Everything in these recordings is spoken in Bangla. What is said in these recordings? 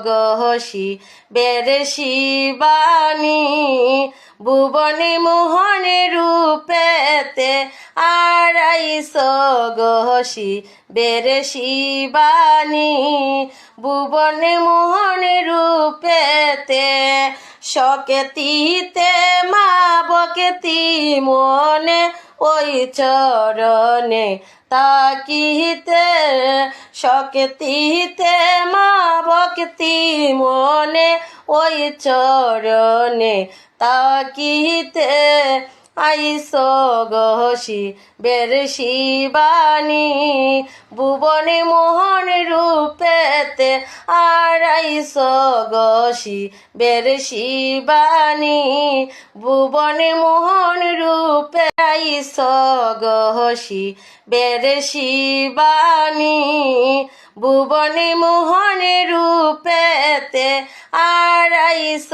গহসি বেরে শিবানী ভুবনে মোহনে রূপেতে আড়াইশ গহসি বেরে শিবানী ভুবনে মোহনে রূপেতে সকেতিতে মা বকেতি মনে ওই চরণে তাকিতে সকেতিতে মা বকেতি মনে ওই চরণে তাকিতে আইস গহসি বেরে শিবানী ভুবনে মোহন রূপেতে আড়াইশ গহসি বেরে শিবানী ভুবনে মোহন রূপে আইস গহসি বেরে শিবানী ভুবনে মোহন রূপেতে আড়াইশ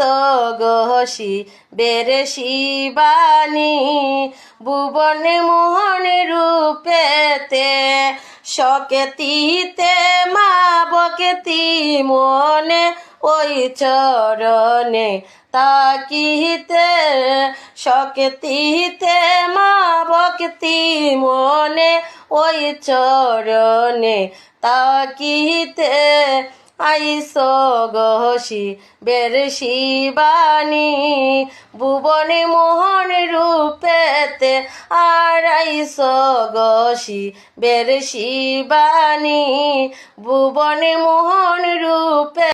গহসি বেরে শিবানী ভুবনে মোহন রূপেতে সকেতিতে মা বকেতি মনে ওই চরণে তাকিতে সকেতিতে মা বকেতি মনে ওই চরণে তাকিতে আইস গহসি বেরে শিবানী ভুবনে মোহন রূপেতে আড়াইশ গহসি বেরে শিবানী ভুবনে মোহন রূপে